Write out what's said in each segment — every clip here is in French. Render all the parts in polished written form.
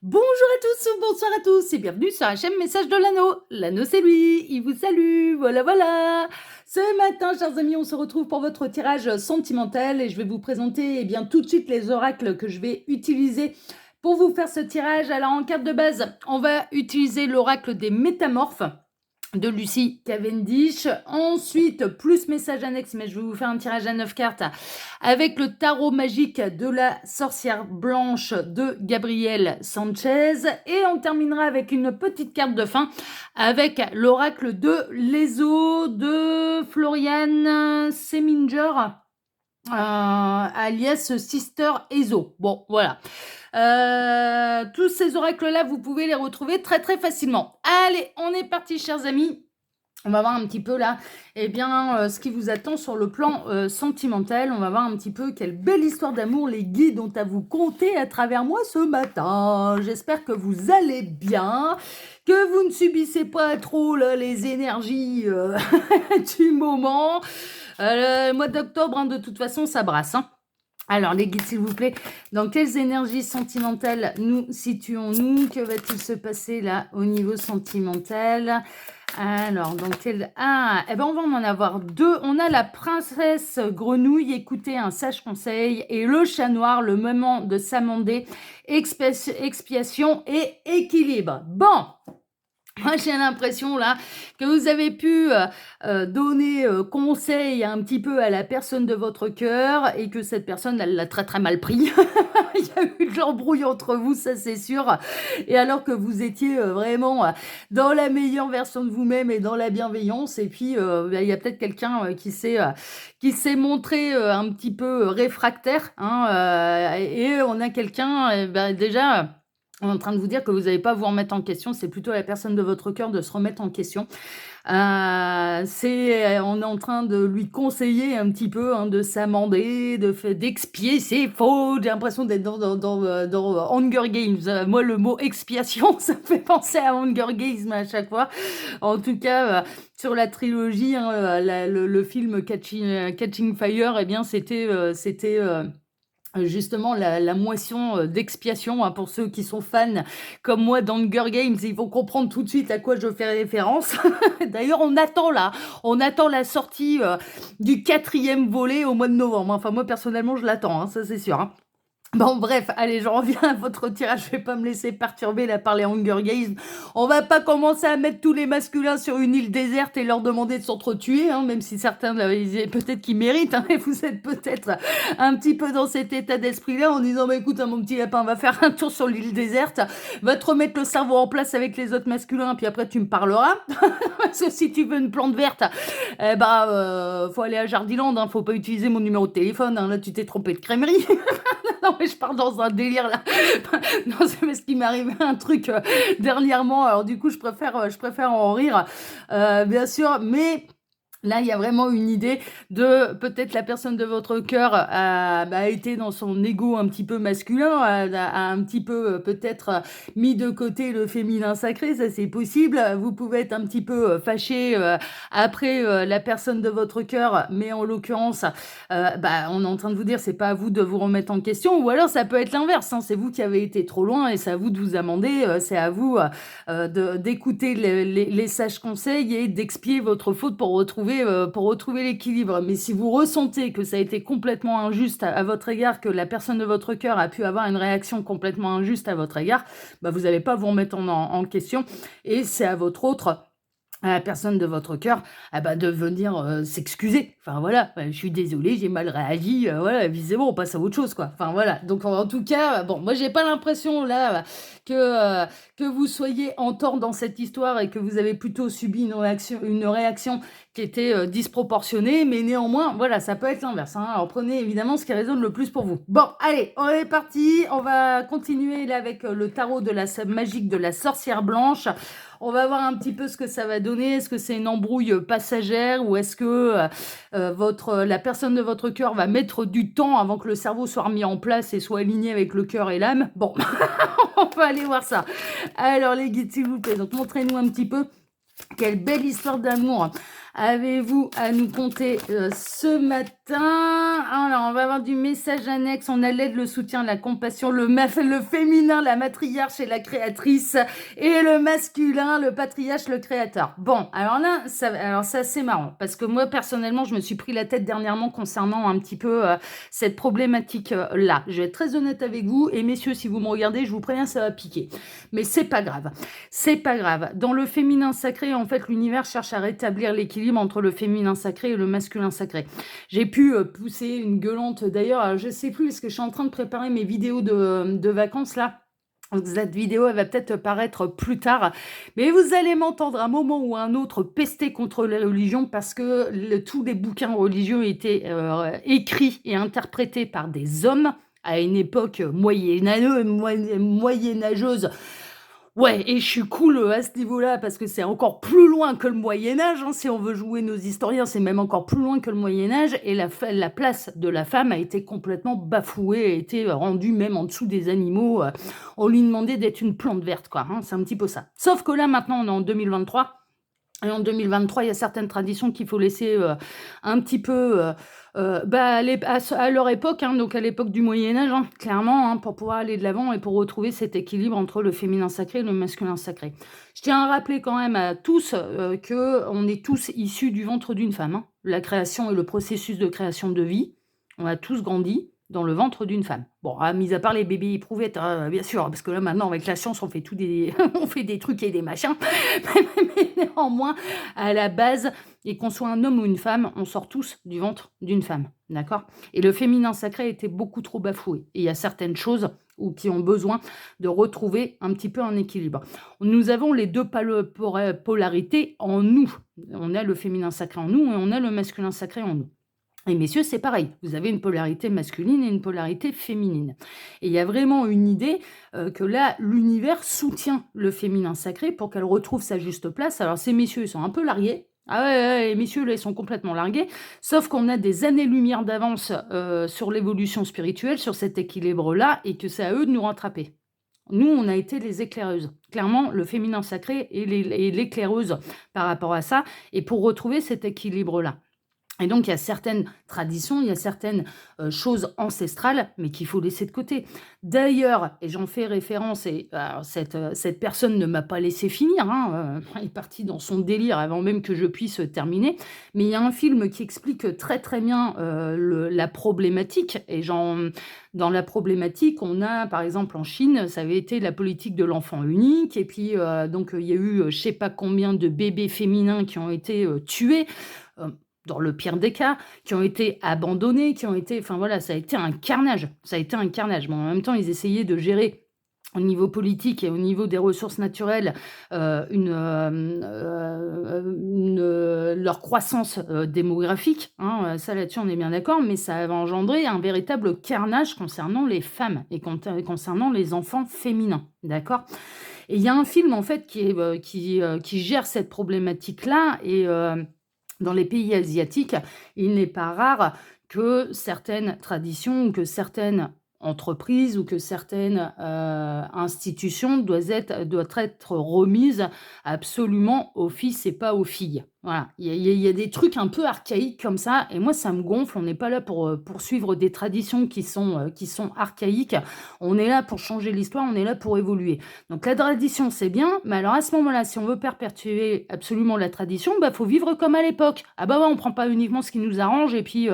Bonjour à tous, bonsoir à tous et bienvenue sur HM Message de l'Anneau. L'Anneau c'est lui, il vous salue, voilà voilà. Ce matin, chers amis, on se retrouve pour votre tirage sentimental et je vais vous présenter tout de suite les oracles que je vais utiliser pour vous faire ce tirage. Alors en carte de base, on va utiliser l'oracle des métamorphes de Lucie Cavendish. Ensuite, plus message annexe, mais je vais vous faire un tirage à 9 cartes avec le tarot magique de la sorcière blanche de Gabrielle Sanchez. Et on terminera avec une petite carte de fin avec l'oracle de l'Eso de Floriane Seminger, alias Sister Ezo. Bon, voilà. Tous ces oracles-là, vous pouvez les retrouver très très facilement. Allez, on est parti, chers amis. On va voir un petit peu là, ce qui vous attend sur le plan sentimental. On va voir un petit peu quelle belle histoire d'amour les guides ont à vous conter à travers moi ce matin. J'espère que vous allez bien, que vous ne subissez pas trop là, les énergies du moment. Le mois d'octobre, de toute façon, ça brasse. Alors, les guides, s'il vous plaît, dans quelles énergies sentimentales nous situons-nous? Que va-t-il se passer là au niveau sentimental? Alors, dans quel... Ah, on va en avoir deux. On a la princesse grenouille, écoutez un sage conseil, et le chat noir, le moment de s'amender, expiation et équilibre. Bon, moi, j'ai l'impression là que vous avez pu donner conseil un petit peu à la personne de votre cœur et que cette personne, elle l'a très très mal pris. Il y a eu de l'embrouille entre vous, ça c'est sûr. Et alors que vous étiez vraiment dans la meilleure version de vous-même et dans la bienveillance, et puis il y a peut-être quelqu'un qui s'est montré un petit peu réfractaire, hein, et on a quelqu'un déjà. On est en train de vous dire que vous n'allez pas vous remettre en question, c'est plutôt à la personne de votre cœur de se remettre en question. On est en train de lui conseiller un petit peu de s'amender, d'expier ses fautes. J'ai l'impression d'être dans Hunger Games. Moi, le mot expiation, ça me fait penser à Hunger Games à chaque fois. En tout cas, sur la trilogie, le film Catching Fire, c'était justement la moisson d'expiation, pour ceux qui sont fans comme moi d'Hunger Games, ils vont comprendre tout de suite à quoi je fais référence. D'ailleurs, on attend la sortie du 4e volet au mois de novembre. Enfin, moi personnellement, je l'attends, ça c'est sûr. Bon, bref, allez, je reviens à votre tirage. Je vais pas me laisser perturber là par les Hunger Games. On va pas commencer à mettre tous les masculins sur une île déserte et leur demander de s'entretuer, même si certains, peut-être qu'ils méritent, et vous êtes peut-être un petit peu dans cet état d'esprit-là en disant, écoute, mon petit lapin, on va faire un tour sur l'île déserte, va te remettre le cerveau en place avec les autres masculins, puis après tu me parleras. Parce que si tu veux une plante verte, faut aller à Jardiland, faut pas utiliser mon numéro de téléphone, là tu t'es trompé de crèmerie. Non, mais je pars dans un délire là. Non, c'est parce qu'il m'est arrivé un truc dernièrement. Alors du coup, je préfère en rire, bien sûr. Mais là, il y a vraiment une idée de peut-être la personne de votre cœur a été dans son ego un petit peu masculin, a un petit peu peut-être mis de côté le féminin sacré, ça c'est possible. Vous pouvez être un petit peu fâché après la personne de votre cœur, mais en l'occurrence, on est en train de vous dire c'est pas à vous de vous remettre en question, ou alors ça peut être l'inverse, c'est vous qui avez été trop loin et c'est à vous de vous amender, c'est à vous d'écouter les sages conseils et d'expier votre faute pour retrouver l'équilibre. Mais si vous ressentez que ça a été complètement injuste à votre égard, que la personne de votre cœur a pu avoir une réaction complètement injuste à votre égard, vous n'allez pas vous remettre en question et c'est à la personne de votre cœur de venir s'excuser. Enfin voilà, je suis désolée, j'ai mal réagi, voilà, visiblement on passe à autre chose quoi. Enfin voilà, donc en tout cas, moi j'ai pas l'impression là que vous soyez en tort dans cette histoire et que vous avez plutôt subi une réaction qui était disproportionnée, mais néanmoins, voilà, ça peut être l'inverse. Alors prenez évidemment ce qui résonne le plus pour vous. Bon, allez, on est parti, on va continuer là avec le tarot de la magique de la sorcière blanche. On va voir un petit peu ce que ça va donner. Est-ce que c'est une embrouille passagère ou est-ce que la personne de votre cœur va mettre du temps avant que le cerveau soit remis en place et soit aligné avec le cœur et l'âme? Bon, on va aller voir ça. Alors les guides, s'il vous plaît, donc montrez-nous un petit peu quelle belle histoire d'amour avez-vous à nous conter ce matin? Alors, on va avoir du message annexe. On a l'aide, le soutien, la compassion, le féminin, la matriarche et la créatrice, et le masculin, le patriarche, le créateur. Bon, alors là, c'est assez marrant, parce que moi, personnellement, je me suis pris la tête dernièrement concernant un petit peu cette problématique-là. Je vais être très honnête avec vous, et messieurs, si vous me regardez, je vous préviens, ça va piquer. Mais c'est pas grave. C'est pas grave. Dans le féminin sacré, en fait, l'univers cherche à rétablir l'équilibre entre le féminin sacré et le masculin sacré. J'ai pu pousser une gueulante, d'ailleurs, je sais plus, parce que je suis en train de préparer mes vidéos de vacances, là. Donc, cette vidéo, elle va peut-être paraître plus tard, mais vous allez m'entendre à un moment ou à un autre pester contre les religions, parce que tous les bouquins religieux étaient écrits et interprétés par des hommes à une époque moyenâgeuse. Ouais, et je suis cool à ce niveau-là, parce que c'est encore plus loin que le Moyen-Âge, hein, si on veut jouer nos historiens, c'est même encore plus loin que le Moyen-Âge, et la place de la femme a été complètement bafouée, a été rendue même en dessous des animaux. On lui demandait d'être une plante verte, quoi, hein, c'est un petit peu ça. Sauf que là, maintenant, on est en 2023, et en 2023, il y a certaines traditions qu'il faut laisser un petit peu à leur époque, hein, donc à l'époque du Moyen-Âge, hein, clairement, hein, pour pouvoir aller de l'avant et pour retrouver cet équilibre entre le féminin sacré et le masculin sacré. Je tiens à rappeler quand même à tous qu'on est tous issus du ventre d'une femme. Hein. La création et le processus de création de vie, on a tous grandi dans le ventre d'une femme. Bon, mis à part les bébés éprouvettes, hein, bien sûr, parce que là, maintenant, avec la science, on fait on fait des trucs et des machins, mais néanmoins, à la base, et qu'on soit un homme ou une femme, on sort tous du ventre d'une femme, d'accord? Et le féminin sacré était beaucoup trop bafoué. Et il y a certaines choses qui ont besoin de retrouver un petit peu un équilibre. Nous avons les deux polarités en nous. On a le féminin sacré en nous et on a le masculin sacré en nous. Et messieurs, c'est pareil. Vous avez une polarité masculine et une polarité féminine. Et il y a vraiment une idée que là, l'univers soutient le féminin sacré pour qu'elle retrouve sa juste place. Alors, ces messieurs, ils sont un peu largués. Ah ouais, les messieurs, là, ils sont complètement largués. Sauf qu'on a des années-lumière d'avance sur l'évolution spirituelle, sur cet équilibre-là, et que c'est à eux de nous rattraper. Nous, on a été les éclaireuses. Clairement, le féminin sacré est l'éclaireuse par rapport à ça, et pour retrouver cet équilibre-là. Et donc, il y a certaines traditions, il y a certaines choses ancestrales, mais qu'il faut laisser de côté. D'ailleurs, et j'en fais référence, et cette personne ne m'a pas laissé finir, hein, elle est partie dans son délire avant même que je puisse terminer, mais il y a un film qui explique très très bien la problématique, et dans la problématique, on a, par exemple, en Chine, ça avait été la politique de l'enfant unique, et puis donc il y a eu je sais pas combien de bébés féminins qui ont été tués, dans le pire des cas, qui ont été abandonnés, enfin voilà, ça a été un carnage. Ça a été un carnage. Bon, en même temps, ils essayaient de gérer au niveau politique et au niveau des ressources naturelles leur croissance démographique. Hein, ça, là-dessus, on est bien d'accord, mais ça va engendrer un véritable carnage concernant les femmes et concernant les enfants féminins. D'accord ? Et il y a un film, en fait, qui gère cette problématique-là, et dans les pays asiatiques, il n'est pas rare que certaines traditions ou que certaines entreprises ou que certaines institutions doivent être remises absolument aux fils et pas aux filles. Voilà, il y a des trucs un peu archaïques comme ça, et moi ça me gonfle. On n'est pas là pour poursuivre des traditions qui sont archaïques. On est là pour changer l'histoire, on est là pour évoluer. Donc la tradition, c'est bien, mais alors à ce moment-là, si on veut perpétuer absolument la tradition, faut vivre comme à l'époque. Ah bah ouais, on prend pas uniquement ce qui nous arrange, et puis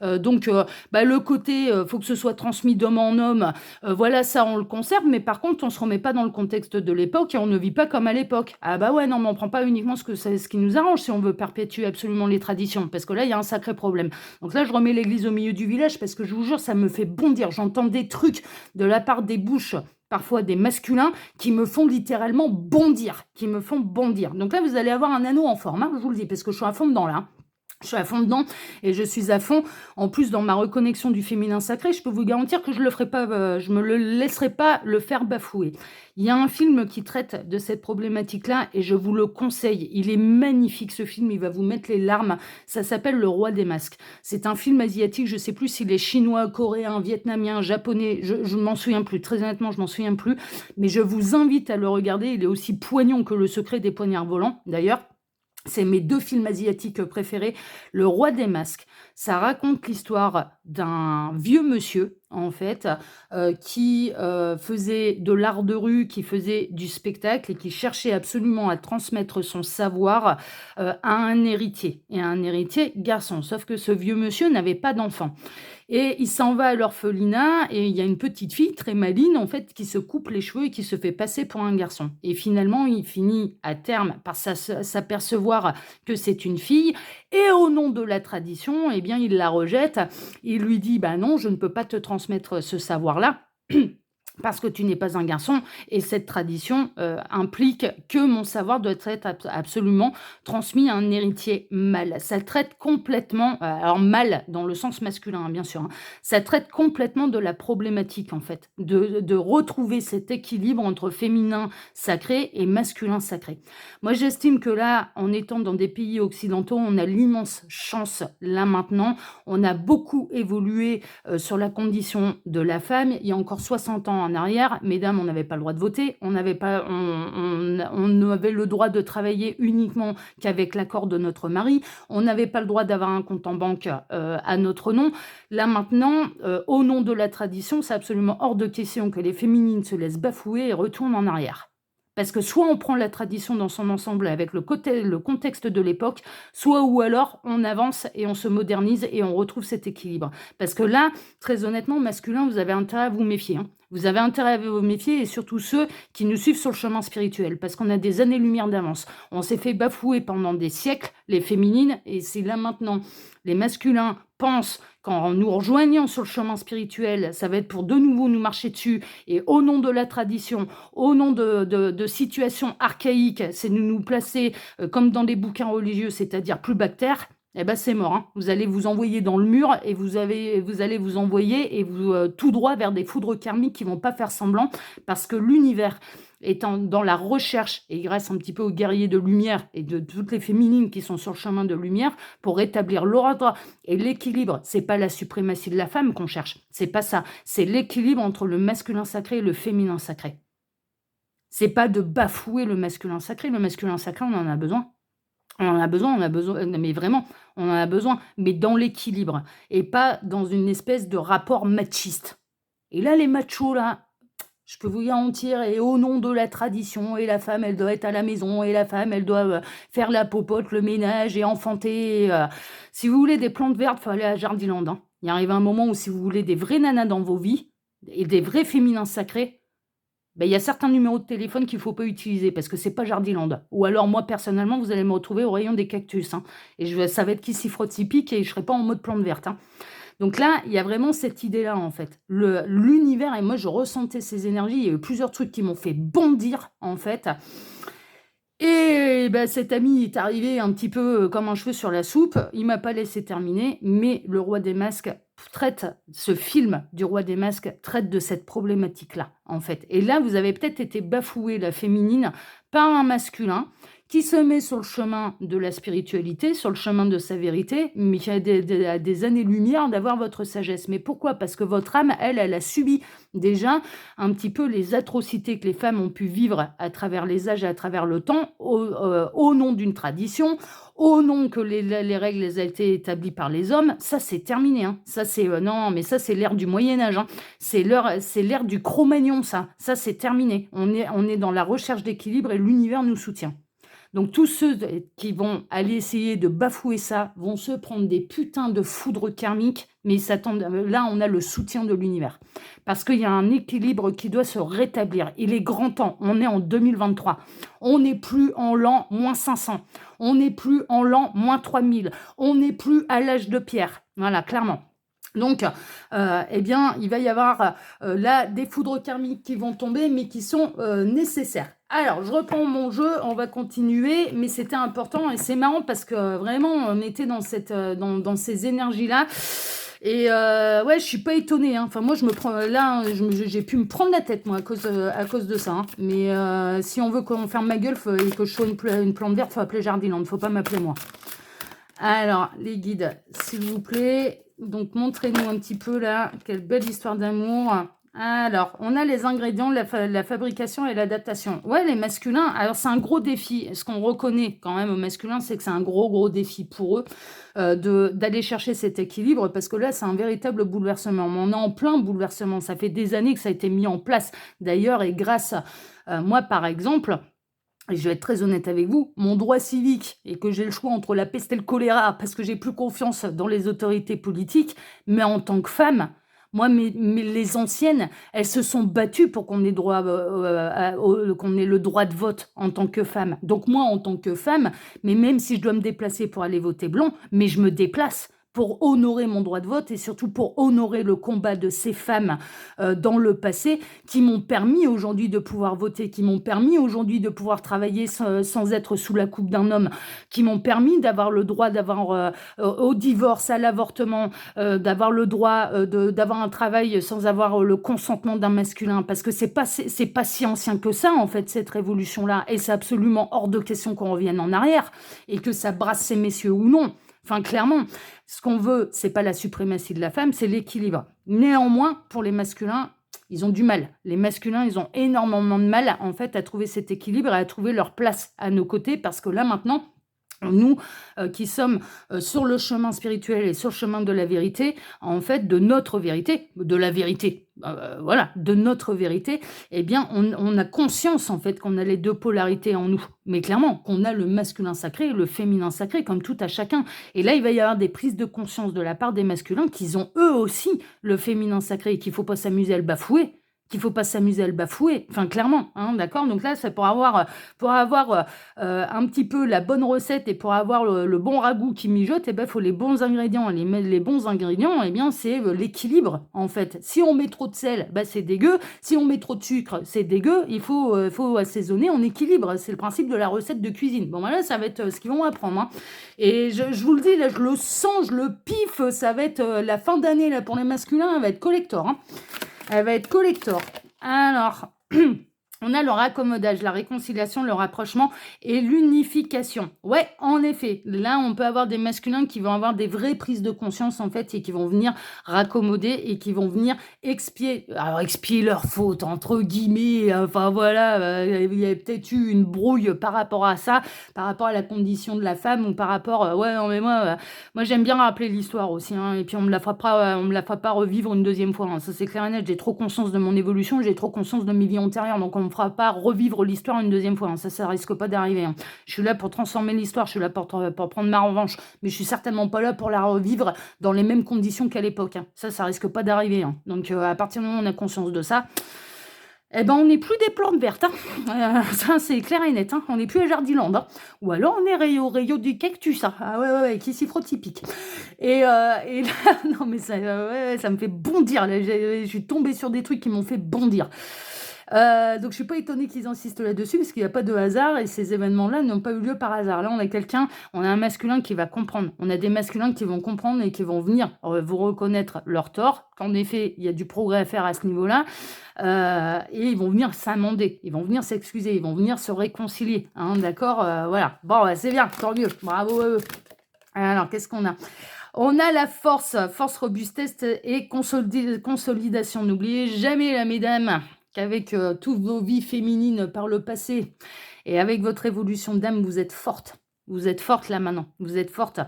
le côté faut que ce soit transmis d'homme en homme, voilà, ça on le conserve, mais par contre on se remet pas dans le contexte de l'époque et on ne vit pas comme à l'époque. Ah bah ouais, non, mais on prend pas uniquement ce qui nous arrange si on veut perpétuer absolument les traditions, parce que là il y a un sacré problème. Donc là je remets l'église au milieu du village, parce que je vous jure, ça me fait bondir. J'entends des trucs de la part des bouches, parfois des masculins, qui me font littéralement bondir, Donc là vous allez avoir un anneau en forme, hein, je vous le dis, parce que je suis à fond dedans là. Je suis à fond dedans, et je suis à fond, en plus, dans ma reconnexion du féminin sacré. Je peux vous garantir que je me le laisserai pas le faire bafouer. Il y a un film qui traite de cette problématique-là, et je vous le conseille. Il est magnifique, ce film, il va vous mettre les larmes. Ça s'appelle Le Roi des Masques. C'est un film asiatique, je sais plus s'il est chinois, coréen, vietnamien, japonais, je m'en souviens plus. Très honnêtement, je m'en souviens plus. Mais je vous invite à le regarder. Il est aussi poignant que Le Secret des Poignards Volants, d'ailleurs. C'est mes 2 films asiatiques préférés. Le Roi des masques, ça raconte l'histoire d'un vieux monsieur, en fait, qui, faisait de l'art de rue, qui faisait du spectacle et qui cherchait absolument à transmettre son savoir, à un héritier et un héritier garçon. Sauf que ce vieux monsieur n'avait pas d'enfant et il s'en va à l'orphelinat et il y a une petite fille très maligne, en fait, qui se coupe les cheveux et qui se fait passer pour un garçon et finalement, il finit à terme par s'apercevoir que c'est une fille et au nom de la tradition, eh bien, il la rejette. Il lui dit: «Bah non, je ne peux pas te transmettre ce savoir-là parce que tu n'es pas un garçon et cette tradition, implique que mon savoir doit être absolument transmis à un héritier mâle». Ça traite complètement, alors mâle dans le sens masculin, hein, bien sûr, hein. Ça traite complètement de la problématique, en fait, de retrouver cet équilibre entre féminin sacré et masculin sacré. Moi, j'estime que là, en étant dans des pays occidentaux, on a l'immense chance, là, maintenant. On a beaucoup évolué, sur la condition de la femme. Il y a encore 60 ans en arrière, mesdames, on n'avait pas le droit de voter, on n'avait pas on avait le droit de travailler uniquement qu'avec l'accord de notre mari, on n'avait pas le droit d'avoir un compte en banque, à notre nom. Là, maintenant, au nom de la tradition, c'est absolument hors de question que les féminines se laissent bafouer et retournent en arrière. Parce que soit on prend la tradition dans son ensemble avec le contexte de l'époque, soit ou alors on avance et on se modernise et on retrouve cet équilibre. Parce que là, très honnêtement, masculin, vous avez intérêt à vous méfier, hein. Vous avez intérêt à vous méfier et surtout ceux qui nous suivent sur le chemin spirituel, parce qu'on a des années-lumière d'avance. On s'est fait bafouer pendant des siècles, les féminines, et c'est là maintenant. Les masculins pensent qu'en nous rejoignant sur le chemin spirituel, ça va être pour de nouveau nous marcher dessus, et au nom de la tradition, au nom de situations archaïques, c'est de nous placer comme dans des bouquins religieux, c'est-à-dire plus bactère. Eh ben c'est mort, hein. Vous allez vous envoyer dans le mur et vous allez vous envoyer et vous tout droit vers des foudres karmiques qui vont pas faire semblant parce que l'univers étant dans la recherche et grâce un petit peu aux guerriers de lumière et de toutes les féminines qui sont sur le chemin de lumière pour rétablir l'ordre et l'équilibre. C'est pas la suprématie de la femme qu'on cherche, c'est pas ça. C'est l'équilibre entre le masculin sacré et le féminin sacré. C'est pas de bafouer le masculin sacré. Le masculin sacré, on en a besoin. On a besoin, mais vraiment, on en a besoin, mais dans l'équilibre et pas dans une espèce de rapport machiste. Et là, les machos, là, je peux vous garantir, et au nom de la tradition, et la femme, elle doit être à la maison, et la femme, elle doit faire la popote, le ménage et enfanter. Si vous voulez des plantes vertes, il faut aller à Jardiland, hein. Il arrive un moment où si vous voulez des vrais nanas dans vos vies et des vrais féminins sacrés, ben, il y a certains numéros de téléphone qu'il ne faut pas utiliser parce que c'est pas Jardiland. Ou alors moi personnellement, vous allez me retrouver au rayon des cactus, hein. Et ça va être qui s'y frotte s'y pique et je serai pas en mode plante verte, hein. Donc là, il y a vraiment cette idée-là en fait. L'univers, et moi je ressentais ces énergies, il y a eu plusieurs trucs qui m'ont fait bondir en fait. Et bah, cet ami est arrivé un petit peu comme un cheveu sur la soupe. Il m'a pas laissé terminer, mais le Roi des masques ce film du Roi des masques traite de cette problématique-là, en fait. Et là, vous avez peut-être été bafoué, la féminine, par un masculin qui se met sur le chemin de la spiritualité, sur le chemin de sa vérité, mais qui a des années-lumière d'avoir votre sagesse. Mais pourquoi? Parce que votre âme, elle a subi déjà un petit peu les atrocités que les femmes ont pu vivre à travers les âges et à travers le temps, au nom d'une tradition, au nom que les règles les a été établies par les hommes. Ça, c'est terminé, hein. Ça, c'est non, mais ça, c'est l'ère du Moyen-Âge, hein. C'est l'ère du Cro-Magnon, ça. Ça, c'est terminé. On est dans la recherche d'équilibre et l'univers nous soutient. Donc tous ceux qui vont aller essayer de bafouer ça vont se prendre des putains de foudres karmiques, mais ils s'attendent. Là, on a le soutien de l'univers. Parce qu'il y a un équilibre qui doit se rétablir. Il est grand temps. On est en 2023. On n'est plus en l'an -500. On n'est plus en l'an -3000. On n'est plus à l'âge de pierre. Voilà, clairement. Donc, eh bien, il va y avoir là des foudres karmiques qui vont tomber, mais qui sont nécessaires. Alors, je reprends mon jeu, on va continuer, mais c'était important et c'est marrant parce que vraiment, on était dans dans ces énergies-là. Et ouais, je suis pas étonnée, hein. Enfin, moi, je me prends là, j'ai pu me prendre la tête moi à cause de ça, hein. Mais si on veut qu'on ferme ma gueule et que je sois une plante verte, faut appeler Jardiland, faut pas m'appeler moi. Alors, les guides, s'il vous plaît. Donc, montrez-nous un petit peu là, quelle belle histoire d'amour. Alors, on a les ingrédients, la fabrication et l'adaptation. Ouais, les masculins, alors c'est un gros défi. Ce qu'on reconnaît quand même aux masculins, c'est que c'est un gros, gros défi pour eux d'aller chercher cet équilibre parce que là, c'est un véritable bouleversement. On est en plein bouleversement. Ça fait des années que ça a été mis en place d'ailleurs et grâce à moi, par exemple, et je vais être très honnête avec vous, mon droit civique et que j'ai le choix entre la peste et le choléra parce que j'ai plus confiance dans les autorités politiques, mais en tant que femme, moi, les anciennes, elles se sont battues pour qu'on ait droit, qu'on ait le droit de vote en tant que femme. Donc moi, en tant que femme, mais même si je dois me déplacer pour aller voter blanc, mais je me déplace pour honorer mon droit de vote et surtout pour honorer le combat de ces femmes dans le passé qui m'ont permis aujourd'hui de pouvoir voter, qui m'ont permis aujourd'hui de pouvoir travailler sans être sous la coupe d'un homme, qui m'ont permis d'avoir le droit d'avoir au divorce, à l'avortement, d'avoir le droit d'avoir un travail sans avoir le consentement d'un masculin, parce que c'est pas si ancien que ça en fait cette révolution-là, et c'est absolument hors de question qu'on revienne en arrière et que ça brasse ces messieurs ou non. Enfin, clairement, ce qu'on veut, c'est pas la suprématie de la femme, c'est l'équilibre. Néanmoins, pour les masculins, ils ont du mal. Les masculins, ils ont énormément de mal, en fait, à trouver cet équilibre et à trouver leur place à nos côtés, parce que là, maintenant, nous qui sommes sur le chemin spirituel et sur le chemin de la vérité, en fait, de notre vérité, de la vérité, voilà, de notre vérité, eh bien, on a conscience, en fait, qu'on a les deux polarités en nous. Mais clairement, qu'on a le masculin sacré et le féminin sacré, comme tout à chacun. Et là, il va y avoir des prises de conscience de la part des masculins qu'ils ont eux aussi le féminin sacré et qu'il ne faut pas s'amuser à le bafouer. Enfin, clairement, hein, d'accord. Donc là, c'est pour avoir un petit peu la bonne recette et pour avoir le bon ragoût qui mijote, eh ben, faut les bons ingrédients. Les bons ingrédients, eh bien, c'est l'équilibre, en fait. Si on met trop de sel, bah, c'est dégueu. Si on met trop de sucre, c'est dégueu. Il faut assaisonner en équilibre. C'est le principe de la recette de cuisine. Bon, voilà, ça va être ce qu'ils vont apprendre, hein. Et je vous le dis, là, je le sens, je le piffe. Ça va être la fin d'année, là, pour les masculins, elle va être collector, hein. Elle va être collector. Alors, on a le raccommodage, la réconciliation, le rapprochement et l'unification. Ouais, en effet, là, on peut avoir des masculins qui vont avoir des vraies prises de conscience, en fait, et qui vont venir raccommoder et qui vont venir expier leurs fautes, entre guillemets. Enfin, voilà, il y a peut-être eu une brouille par rapport à ça, par rapport à la condition de la femme ou par rapport... ouais, non, mais moi j'aime bien rappeler l'histoire aussi, hein, et puis on me la fera pas revivre une deuxième fois, hein, ça c'est clair et net. J'ai trop conscience de mon évolution, j'ai trop conscience de mes vies antérieures, donc on me fera pas revivre l'histoire une deuxième fois, hein, ça risque pas d'arriver, hein. Je suis là pour transformer l'histoire, je suis là pour prendre ma revanche, mais je suis certainement pas là pour la revivre dans les mêmes conditions qu'à l'époque, hein. Ça risque pas d'arriver, hein. Donc à partir du moment où on a conscience de ça, eh ben, on n'est plus des plantes vertes, hein. Ça, c'est clair et net, hein. On n'est plus à Jardiland, hein. Ou alors, on est rayon du cactus, hein. Ah ouais, qui s'y frotte typique. Et là, non, mais ça me fait bondir. Là, je suis tombée sur des trucs qui m'ont fait bondir. Donc je suis pas étonnée qu'ils insistent là-dessus parce qu'il n'y a pas de hasard et ces événements-là n'ont pas eu lieu par hasard. Là, on a un masculin qui va comprendre. On a des masculins qui vont comprendre et qui vont venir vous reconnaître leur tort, qu'en effet, il y a du progrès à faire à ce niveau-là. Et ils vont venir s'amender, ils vont venir s'excuser, ils vont venir se réconcilier, hein, d'accord, voilà. Bon, c'est bien, tant mieux, bravo à eux. Alors, qu'est-ce qu'on a ? On a la force, robustesse et consolidation. N'oubliez jamais, là, mesdames, qu'avec toutes vos vies féminines par le passé et avec votre évolution d'âme, vous êtes forte. Vous êtes forte là maintenant, vous êtes forte.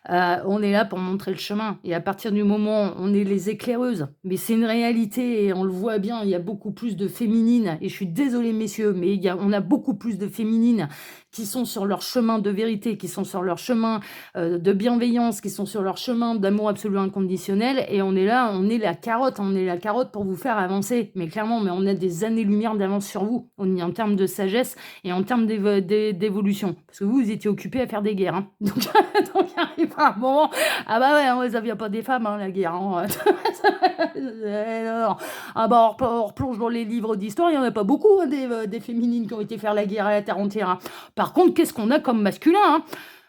On est là pour montrer le chemin. Et à partir du moment où on est les éclaireuses, mais c'est une réalité et on le voit bien, il y a beaucoup plus de féminines. Et je suis désolée messieurs, mais on a beaucoup plus de féminines qui sont sur leur chemin de vérité, qui sont sur leur chemin de bienveillance, qui sont sur leur chemin d'amour absolu inconditionnel. Et on est là, on est la carotte pour vous faire avancer. Mais clairement, on a des années-lumière d'avance sur vous, en termes de sagesse et en termes d'évolution. Parce que vous étiez occupés à faire des guerres, hein. Donc il arrive un moment, ah bah ouais, ça vient pas des femmes, hein, la guerre, hein. Ah bah on replonge dans les livres d'histoire, il y en a pas beaucoup, hein, des féminines qui ont été faire la guerre à la terre entière, hein. Par contre, qu'est-ce qu'on a comme masculin, hein?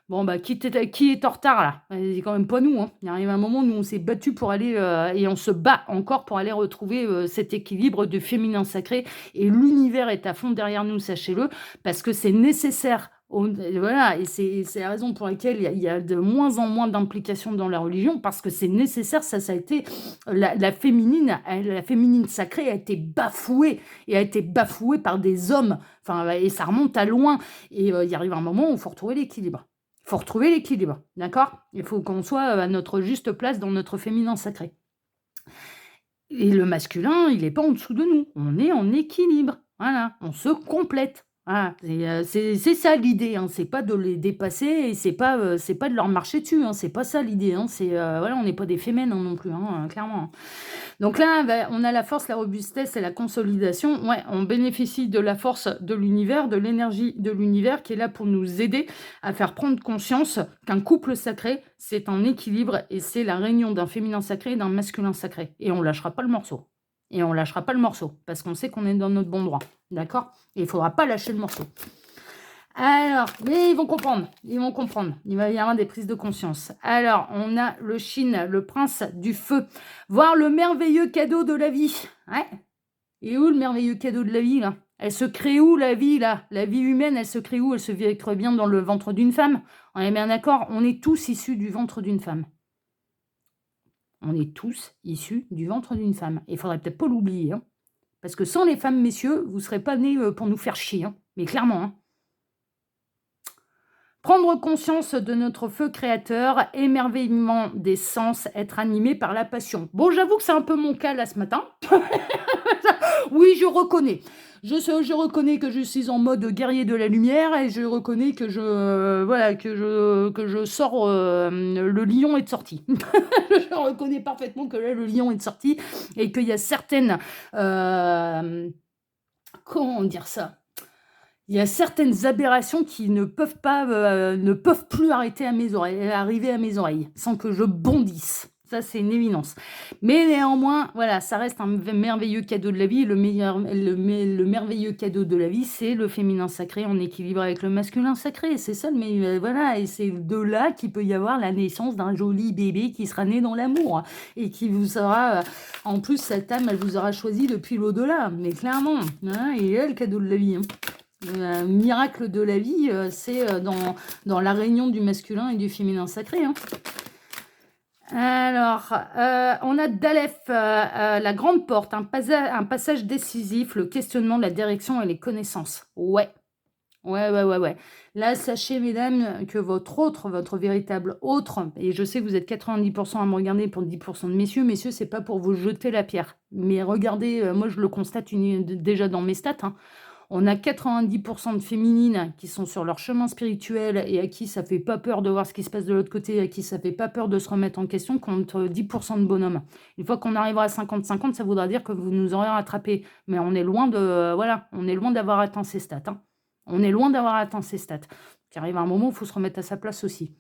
Bon, bah, qui est en retard, là? C'est quand même pas nous, hein. Il arrive un moment où nous, on s'est battu pour aller, et on se bat encore pour aller retrouver cet équilibre de féminin sacré. Et l'univers est à fond derrière nous, sachez-le, parce que c'est nécessaire Voilà, et c'est la raison pour laquelle il y a de moins en moins d'implication dans la religion, parce que c'est nécessaire. Ça a été la féminine sacrée a été bafouée, et a été bafouée par des hommes, enfin, ouais, et ça remonte à loin, et il arrive un moment où il faut retrouver l'équilibre. Il faut retrouver l'équilibre, d'accord? Il faut qu'on soit, à notre juste place dans notre féminin sacré, et le masculin, il est pas en dessous de nous. On est en équilibre, voilà, on se complète. Voilà, c'est ça l'idée, hein, c'est pas de les dépasser, et c'est pas de leur marcher dessus, hein, c'est pas ça l'idée, hein, voilà, on n'est pas des fémènes, hein, non plus, hein, clairement, hein. Donc là, on a la force, la robustesse et la consolidation. Ouais, on bénéficie de la force de l'univers, de l'énergie de l'univers qui est là pour nous aider à faire prendre conscience qu'un couple sacré, c'est un équilibre, et c'est la réunion d'un féminin sacré et d'un masculin sacré. Et on lâchera pas le morceau. Et on lâchera pas le morceau, parce qu'on sait qu'on est dans notre bon droit. D'accord? Et il faudra pas lâcher le morceau. Alors, mais ils vont comprendre, ils vont comprendre. Il va y avoir des prises de conscience. Alors, on a le Chine, le prince du feu. Voir le merveilleux cadeau de la vie. Ouais. Et où le merveilleux cadeau de la vie, là? Elle se crée où, la vie, là? La vie humaine, elle se crée où? Elle se vit bien dans le ventre d'une femme. On est bien d'accord? On est tous issus du ventre d'une femme. On est tous issus du ventre d'une femme. Et il faudrait peut-être pas l'oublier, hein. Parce que sans les femmes, messieurs, vous ne serez pas nés pour nous faire chier, hein. Mais clairement, hein. Prendre conscience de notre feu créateur, émerveillement des sens, être animé par la passion. Bon, j'avoue que c'est un peu mon cas là ce matin. Oui, je reconnais. Je reconnais que je suis en mode guerrier de la lumière, et je reconnais que voilà, que je sors, le lion est de sortie. Je reconnais parfaitement que là, le lion est de sortie, et qu'il y a certaines, comment dire ça? Il y a certaines aberrations qui ne peuvent pas, ne peuvent plus arriver à mes oreilles, sans que je bondisse. Ça, c'est une évidence. Mais néanmoins, voilà, ça reste un merveilleux cadeau de la vie. Le merveilleux cadeau de la vie, c'est le féminin sacré en équilibre avec le masculin sacré. C'est ça, mais voilà, et c'est de là qu'il peut y avoir la naissance d'un joli bébé qui sera né dans l'amour, et qui vous aura, en plus, cette âme, elle vous aura choisi depuis l'au-delà. Mais clairement, hein, il est là le cadeau de la vie, hein. Le miracle de la vie, c'est dans la réunion du masculin et du féminin sacré, hein. Alors, on a Dalef, la grande porte, un passage décisif, le questionnement de la direction et les connaissances. Ouais. Ouais, ouais, ouais, ouais. Là, sachez, mesdames, que votre véritable autre, et je sais que vous êtes 90% à me regarder pour 10% de messieurs, c'est pas pour vous jeter la pierre. Mais regardez, moi je le constate déjà dans mes stats, hein. On a 90% de féminines qui sont sur leur chemin spirituel, et à qui ça fait pas peur de voir ce qui se passe de l'autre côté, à qui ça fait pas peur de se remettre en question, contre 10% de bonhommes. Une fois qu'on arrivera à 50-50, ça voudra dire que vous nous aurez rattrapés. Mais on est loin voilà, on est loin d'avoir atteint ces stats, hein. On est loin d'avoir atteint ces stats. Il arrive un moment où il faut se remettre à sa place aussi.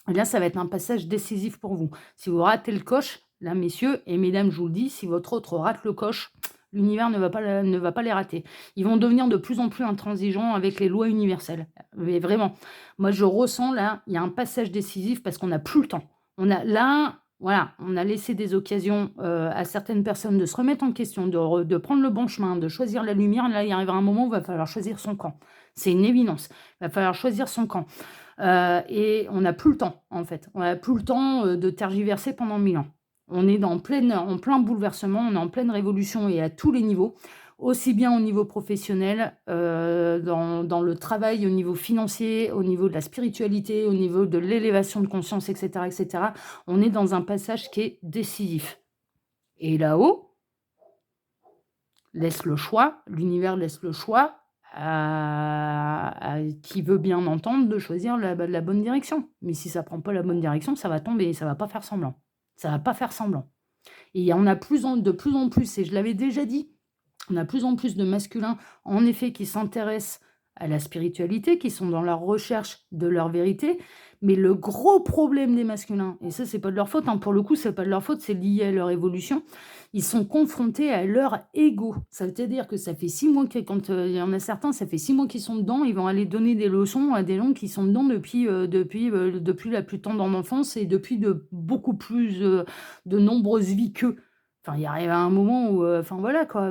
Et là, ça va être un passage décisif pour vous. Si vous ratez le coche, là, messieurs et mesdames, je vous le dis, si votre autre rate le coche, l'univers ne va pas les rater. Ils vont devenir de plus en plus intransigeants avec les lois universelles. Mais vraiment, moi, je ressens là, il y a un passage décisif, parce qu'on n'a plus le temps. Voilà, on a laissé des occasions à certaines personnes de se remettre en question, de prendre le bon chemin, de choisir la lumière. Là, il arrivera un moment où il va falloir choisir son camp. C'est une évidence. Il va falloir choisir son camp. Et on n'a plus le temps, en fait. On n'a plus le temps de tergiverser pendant 1000 ans. On est en plein bouleversement, on est en pleine révolution, et à tous les niveaux, aussi bien au niveau professionnel, dans le travail, au niveau financier, au niveau de la spiritualité, au niveau de l'élévation de conscience, etc., etc. On est dans un passage qui est décisif. Et là-haut, laisse le choix, l'univers laisse le choix à qui veut bien entendre de choisir la bonne direction. Mais si ça prend pas la bonne direction, ça va tomber, ça va pas faire semblant. Ça va pas faire semblant. Et on a de plus en plus, et je l'avais déjà dit, on a de plus en plus de masculins, en effet, qui s'intéressent à la spiritualité, qui sont dans la recherche de leur vérité. Mais le gros problème des masculins, et ça, c'est pas de leur faute, hein, pour le coup, c'est pas de leur faute, c'est lié à leur évolution, ils sont confrontés à leur ego. Ça veut dire que ça fait 6 mois quand il y en a certains, ça fait 6 mois qu'ils sont dedans, ils vont aller donner des leçons à des gens qui sont dedans depuis la plus tendre enfance, et depuis beaucoup plus de nombreuses vies qu'eux. Enfin, il arrive à un moment où, enfin voilà quoi,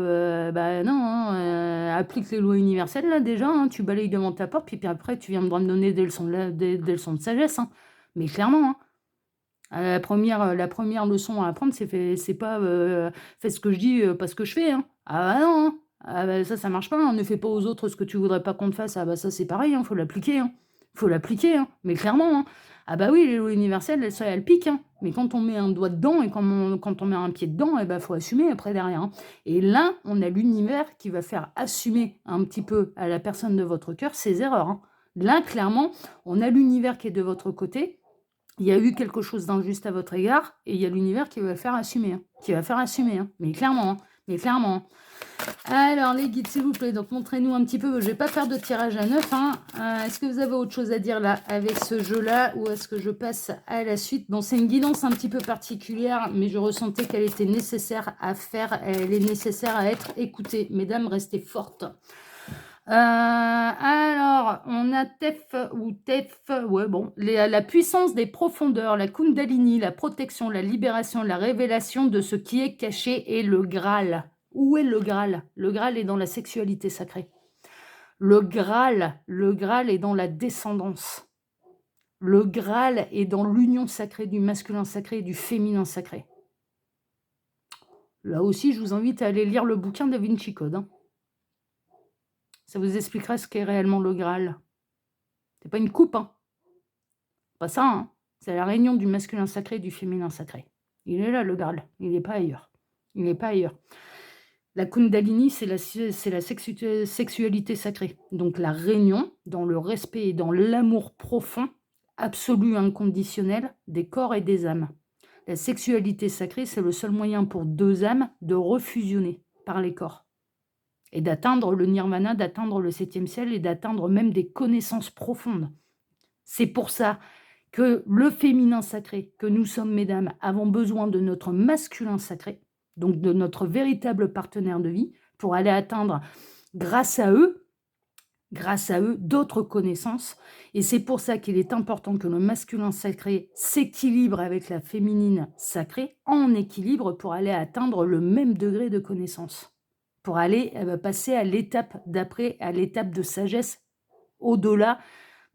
bah non, hein, applique les lois universelles là déjà, hein, tu balayes devant ta porte, puis après tu viens me donner des leçons de sagesse, hein. Mais clairement, hein. La première leçon à apprendre, c'est pas, fais ce que je dis, pas ce que je fais, hein. Ah bah non, hein. Ah bah ça marche pas, hein. Ne fais pas aux autres ce que tu voudrais pas qu'on te fasse. Ah bah ça c'est pareil, hein, faut l'appliquer, hein. Faut l'appliquer, hein, mais clairement, hein. Ah bah oui, les lois universelles, elles piquent, hein, mais quand on met un doigt dedans et quand on met un pied dedans, et bah faut assumer après derrière, hein. Et là, on a l'univers qui va faire assumer un petit peu à la personne de votre cœur ses erreurs, hein. Là, clairement, on a l'univers qui est de votre côté. Il y a eu quelque chose d'injuste à votre égard et il y a l'univers qui va le faire assumer, hein, qui va faire assumer, hein, mais clairement, hein, mais clairement, hein. Alors les guides, s'il vous plaît, donc montrez-nous un petit peu. Je vais pas faire de tirage à neuf, hein. Est-ce que vous avez autre chose à dire là avec ce jeu-là ou est-ce que je passe à la suite? Bon, c'est une guidance un petit peu particulière, mais je ressentais qu'elle était nécessaire à faire. Elle est nécessaire à être écoutée. Mesdames, restez fortes. Alors, on a Tef ou Tef, ouais, bon, la puissance des profondeurs, la Kundalini, la protection, la libération, la révélation de ce qui est caché et le Graal. Où est le Graal? Le Graal est dans la sexualité sacrée. Le Graal est dans la descendance. Le Graal est dans l'union sacrée du masculin sacré et du féminin sacré. Là aussi, je vous invite à aller lire le bouquin de Vinci Code, hein. Ça vous expliquera ce qu'est réellement le Graal. C'est pas une coupe, hein. Pas ça, hein. C'est la réunion du masculin sacré et du féminin sacré. Il est là, le Graal. Il n'est pas ailleurs. Il n'est pas ailleurs. La Kundalini, c'est la sexualité sacrée. Donc la réunion dans le respect et dans l'amour profond, absolu, inconditionnel, des corps et des âmes. La sexualité sacrée, c'est le seul moyen pour deux âmes de refusionner par les corps. Et d'atteindre le nirvana, d'atteindre le 7e ciel et d'atteindre même des connaissances profondes. C'est pour ça que le féminin sacré, que nous sommes, mesdames, avons besoin de notre masculin sacré, donc de notre véritable partenaire de vie, pour aller atteindre, grâce à eux, d'autres connaissances. Et c'est pour ça qu'il est important que le masculin sacré s'équilibre avec la féminine sacrée, en équilibre pour aller atteindre le même degré de connaissance, pour aller passer à l'étape d'après, à l'étape de sagesse, au-delà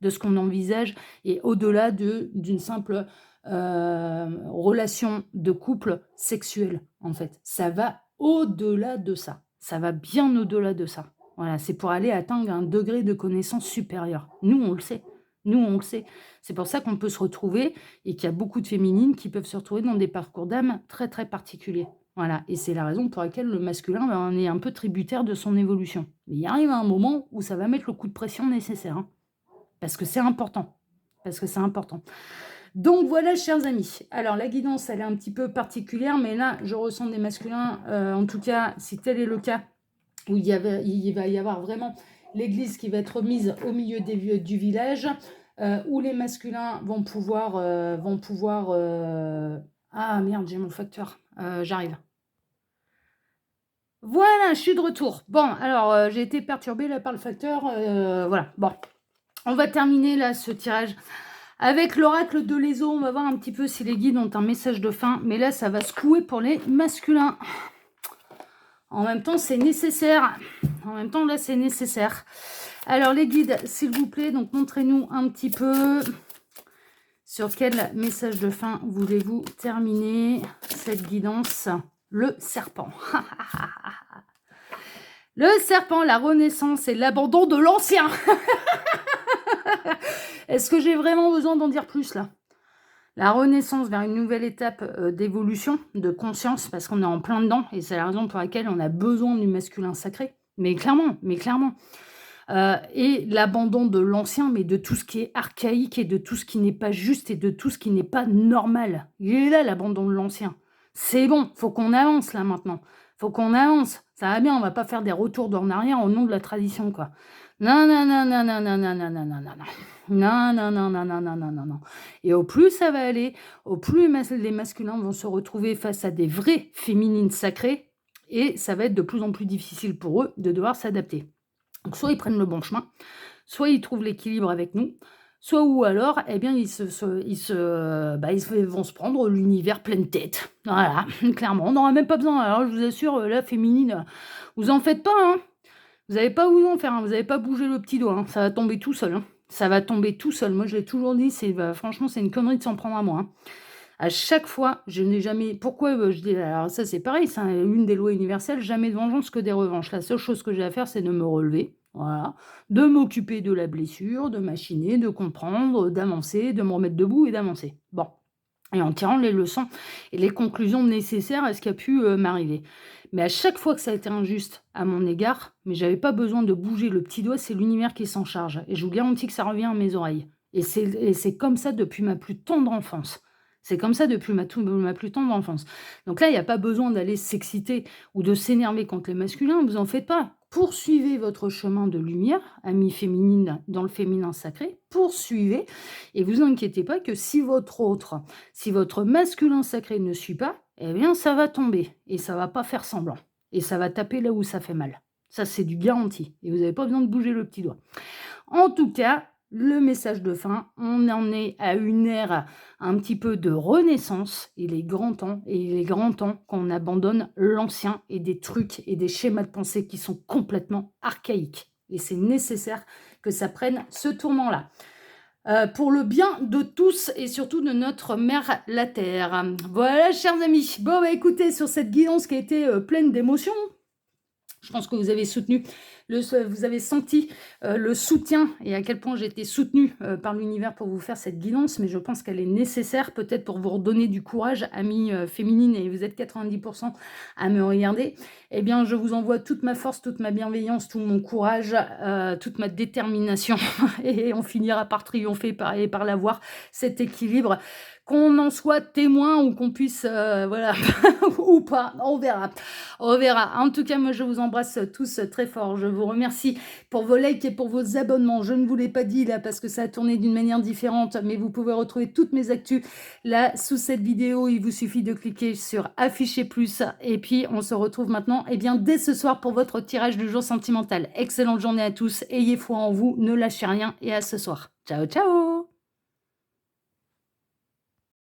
de ce qu'on envisage et au-delà d'une simple relation de couple sexuel, en fait. Ça va au-delà de ça. Ça va bien au-delà de ça. Voilà, c'est pour aller atteindre un degré de connaissance supérieur. Nous, on le sait. Nous, on le sait. C'est pour ça qu'on peut se retrouver et qu'il y a beaucoup de féminines qui peuvent se retrouver dans des parcours d'âme très, très particuliers. Voilà, et c'est la raison pour laquelle le masculin en est un peu tributaire de son évolution. Mais il arrive un moment où ça va mettre le coup de pression nécessaire, hein. Parce que c'est important. Parce que c'est important. Donc voilà, chers amis. Alors la guidance, elle est un petit peu particulière, mais là, je ressens des masculins, en tout cas, si tel est le cas, où il va y avoir vraiment l'église qui va être mise au milieu du village, où les masculins vont pouvoir... Ah merde, j'ai mon facteur. J'arrive. Voilà, je suis de retour. Bon, alors, j'ai été perturbée là par le facteur. Voilà, bon. On va terminer là ce tirage avec l'oracle de l'Eso. On va voir un petit peu si les guides ont un message de fin. Mais là, ça va secouer pour les masculins. En même temps, c'est nécessaire. En même temps, là, c'est nécessaire. Alors, les guides, s'il vous plaît, donc montrez-nous un petit peu sur quel message de fin voulez-vous terminer cette guidance. Le serpent. Le serpent, la renaissance et l'abandon de l'ancien. Est-ce que j'ai vraiment besoin d'en dire plus là? La renaissance vers une nouvelle étape d'évolution, de conscience, parce qu'on est en plein dedans, et c'est la raison pour laquelle on a besoin du masculin sacré. Mais clairement, et l'abandon de l'ancien, mais de tout ce qui est archaïque et de tout ce qui n'est pas juste et de tout ce qui n'est pas normal. Il est là, l'abandon de l'ancien. C'est bon, faut qu'on avance là maintenant. Faut qu'on avance. Ça va bien, on va pas faire des retours en arrière au nom de la tradition, quoi. Non, non, non, non, non, non, non, non, non, non, non, non. Non, non, non, non, non, non, non, non, non. Et au plus ça va aller, au plus les masculins vont se retrouver face à des vraies féminines sacrées, et ça va être de plus en plus difficile pour eux de devoir s'adapter. Donc soit ils prennent le bon chemin, soit ils trouvent l'équilibre avec nous, soit ou alors, eh bien, ils vont se prendre l'univers pleine tête. Voilà, clairement, on n'aura même pas besoin. Alors je vous assure, la féminine, vous en faites pas, hein. Vous avez pas à vous en faire, hein, vous avez pas bougé le petit doigt, hein, ça va tomber tout seul, hein. Ça va tomber tout seul. Moi, je l'ai toujours dit, franchement, c'est une connerie de s'en prendre à moi, hein. À chaque fois, je n'ai jamais pourquoi, je dis alors ça, c'est pareil, c'est une des lois universelles, jamais de vengeance que des revanches. La seule chose que j'ai à faire, c'est de me relever, voilà, de m'occuper de la blessure, de machiner, de comprendre, d'avancer, de me remettre debout et d'avancer. Bon, et en tirant les leçons et les conclusions nécessaires à ce qui a pu, m'arriver. Mais à chaque fois que ça a été injuste à mon égard, mais j'avais pas besoin de bouger le petit doigt, c'est l'univers qui s'en charge et je vous garantis que ça revient à mes oreilles et c'est comme ça depuis ma plus tendre enfance. C'est comme ça depuis ma plus tendre enfance. Donc là, il y a pas besoin d'aller s'exciter ou de s'énerver contre les masculins, vous en faites pas. Poursuivez votre chemin de lumière, amie féminine dans le féminin sacré, poursuivez et vous inquiétez pas que si votre masculin sacré ne suit pas, eh bien ça va tomber et ça va pas faire semblant et ça va taper là où ça fait mal. Ça, c'est du garanti et vous avez pas besoin de bouger le petit doigt. En tout cas, le message de fin, on en est à une ère un petit peu de renaissance. Il est grand temps et il est grand temps qu'on abandonne l'ancien et des trucs et des schémas de pensée qui sont complètement archaïques. Et c'est nécessaire que ça prenne ce tournant-là. Pour le bien de tous et surtout de notre mère la terre. Voilà, chers amis. Bon, bah écoutez, sur cette guidance qui a été pleine d'émotions, je pense que vous avez vous avez senti le soutien et à quel point j'ai été soutenue par l'univers pour vous faire cette guidance, mais je pense qu'elle est nécessaire peut-être pour vous redonner du courage, amis féminines, et vous êtes 90% à me regarder. Eh bien, je vous envoie toute ma force, toute ma bienveillance, tout mon courage, toute ma détermination, et on finira par triompher et par l'avoir, cet équilibre. Qu'on en soit témoin ou qu'on puisse, voilà, ou pas, on verra. On verra. En tout cas, moi, je vous embrasse tous très fort. Je vous remercie pour vos likes et pour vos abonnements. Je ne vous l'ai pas dit là parce que ça a tourné d'une manière différente, mais vous pouvez retrouver toutes mes actus là sous cette vidéo. Il vous suffit de cliquer sur afficher plus et puis on se retrouve maintenant, eh bien, dès ce soir pour votre tirage du jour sentimental. Excellente journée à tous. Ayez foi en vous, ne lâchez rien et à ce soir. Ciao, ciao!